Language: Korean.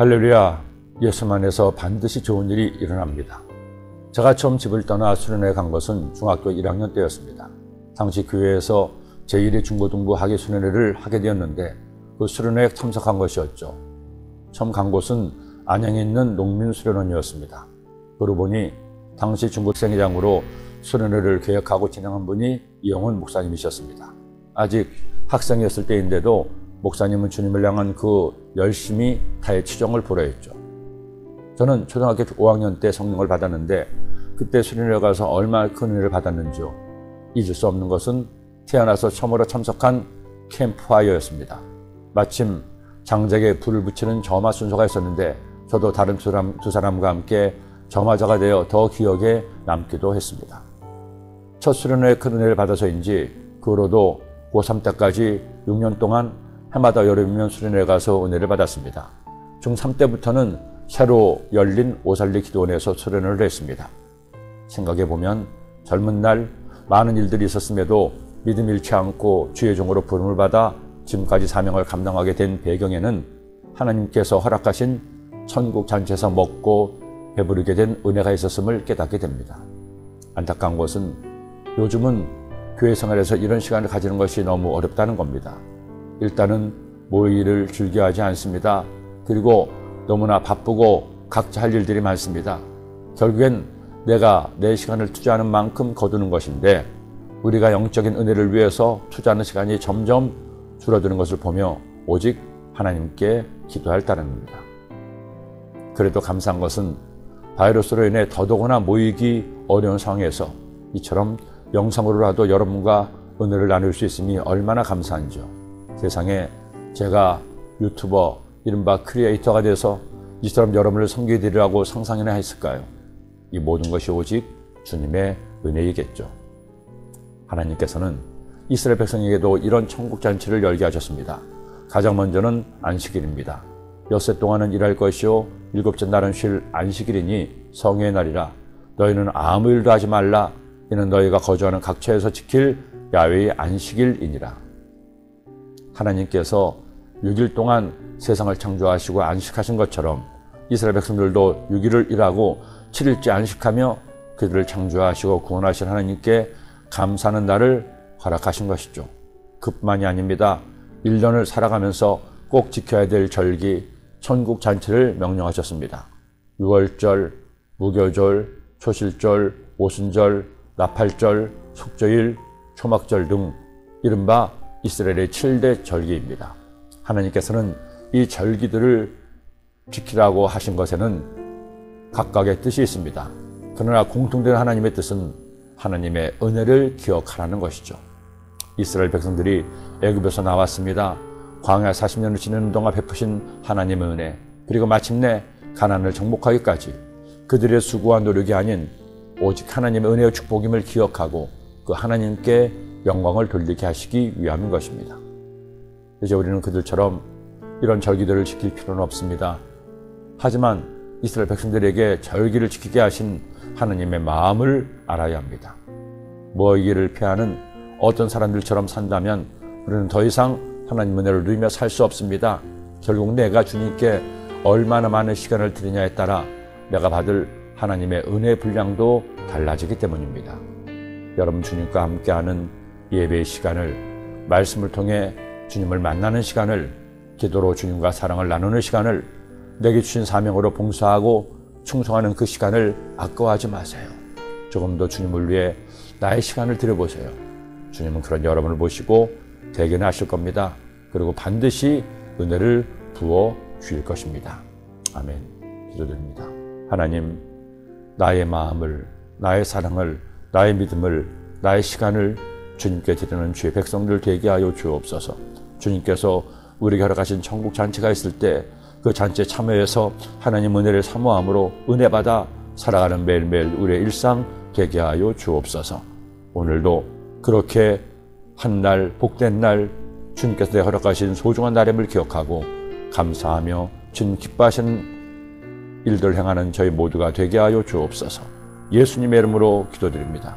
할렐루야, 예수 안에서 반드시 좋은 일이 일어납니다. 제가 처음 집을 떠나 수련회 간 것은 중학교 1학년 때였습니다. 당시 교회에서 제1회 중고등부 학예 수련회를 하게 되었는데 그 수련회에 참석한 것이었죠. 처음 간 곳은 안양에 있는 농민수련원이었습니다. 그러고 보니 당시 중고생회장으로 수련회를 계획하고 진행한 분이 이영훈 목사님이셨습니다. 아직 학생이었을 때인데도 목사님은 주님을 향한 그 열심히 타의 치정을 보려했죠. 저는 초등학교 5학년 때 성령을 받았는데 그때 수련회 가서 얼마나 큰 은혜를 받았는지요. 잊을 수 없는 것은 태어나서 처음으로 참석한 캠프파이어였습니다. 마침 장작에 불을 붙이는 점화 순서가 있었는데 저도 다른 두 사람과 함께 점화자가 되어 더 기억에 남기도 했습니다. 첫 수련회에 큰 은혜를 받아서인지 그 후로도 고3 때까지 6년 동안 해마다 여름이면 수련회 가서 은혜를 받았습니다. 중3 때부터는 새로 열린 오살리 기도원에서 수련회를 했습니다. 생각해보면 젊은 날 많은 일들이 있었음에도 믿음 잃지 않고 주의 종으로 부름을 받아 지금까지 사명을 감당하게 된 배경에는 하나님께서 허락하신 천국 잔치에서 먹고 배부르게 된 은혜가 있었음을 깨닫게 됩니다. 안타까운 것은 요즘은 교회 생활에서 이런 시간을 가지는 것이 너무 어렵다는 겁니다. 일단은 모이기를 즐겨하지 않습니다. 그리고 너무나 바쁘고 각자 할 일들이 많습니다. 결국엔 내가 내 시간을 투자하는 만큼 거두는 것인데 우리가 영적인 은혜를 위해서 투자하는 시간이 점점 줄어드는 것을 보며 오직 하나님께 기도할 따름입니다. 그래도 감사한 것은 바이러스로 인해 더더구나 모이기 어려운 상황에서 이처럼 영상으로라도 여러분과 은혜를 나눌 수 있음이 얼마나 감사한지요. 세상에 제가 유튜버, 이른바 크리에이터가 돼서 이처럼 여러분을 섬기드리라고 상상이나 했을까요? 이 모든 것이 오직 주님의 은혜이겠죠. 하나님께서는 이스라엘 백성에게도 이런 천국잔치를 열게 하셨습니다. 가장 먼저는 안식일입니다. 엿새 동안은 일할 것이요 일곱째 날은 쉴 안식일이니 성회의 날이라. 너희는 아무 일도 하지 말라. 이는 너희가 거주하는 각처에서 지킬 야훼의 안식일이니라. 하나님께서 6일 동안 세상을 창조하시고 안식하신 것처럼 이스라엘 백성들도 6일을 일하고 7일째 안식하며 그들을 창조하시고 구원하신 하나님께 감사하는 날을 허락하신 것이죠. 그뿐만이 아닙니다. 1년을 살아가면서 꼭 지켜야 될 절기, 천국 잔치를 명령하셨습니다. 유월절, 무교절, 초실절, 오순절, 나팔절, 속죄일, 초막절 등 이른바 이스라엘의 7대 절기입니다. 하나님께서는 이 절기들을 지키라고 하신 것에는 각각의 뜻이 있습니다. 그러나 공통된 하나님의 뜻은 하나님의 은혜를 기억하라는 것이죠. 이스라엘 백성들이 애굽에서 나왔습니다. 광야 40년을 지내는 동안 베푸신 하나님의 은혜, 그리고 마침내 가나안을 정복하기까지 그들의 수고와 노력이 아닌 오직 하나님의 은혜와 축복임을 기억하고 그 하나님께 영광을 돌리게 하시기 위함인 것입니다. 이제 우리는 그들처럼 이런 절기들을 지킬 필요는 없습니다. 하지만 이스라엘 백성들에게 절기를 지키게 하신 하나님의 마음을 알아야 합니다. 모이기를 피하는 어떤 사람들처럼 산다면 우리는 더 이상 하나님 은혜를 누리며 살 수 없습니다. 결국 내가 주님께 얼마나 많은 시간을 드리냐에 따라 내가 받을 하나님의 은혜의 분량도 달라지기 때문입니다. 여러분, 주님과 함께하는 예배의 시간을, 말씀을 통해 주님을 만나는 시간을, 기도로 주님과 사랑을 나누는 시간을, 내게 주신 사명으로 봉사하고 충성하는 그 시간을 아까워하지 마세요. 조금 더 주님을 위해 나의 시간을 드려보세요. 주님은 그런 여러분을 보시고 대견하실 겁니다. 그리고 반드시 은혜를 부어 주실 것입니다. 아멘. 기도드립니다. 하나님, 나의 마음을, 나의 사랑을, 나의 믿음을, 나의 시간을 주님께 드리는 주의 백성들 되게 하여 주옵소서. 주님께서 우리에게 허락하신 천국 잔치가 있을 때 그 잔치에 참여해서 하나님 은혜를 사모함으로 은혜받아 살아가는 매일매일 우리의 일상 되게 하여 주옵소서. 오늘도 그렇게 한 날, 복된 날, 주님께서 내게 허락하신 소중한 날임을 기억하고 감사하며 주님 기뻐하시는 일들을 행하는 저희 모두가 되게 하여 주옵소서. 예수님의 이름으로 기도드립니다.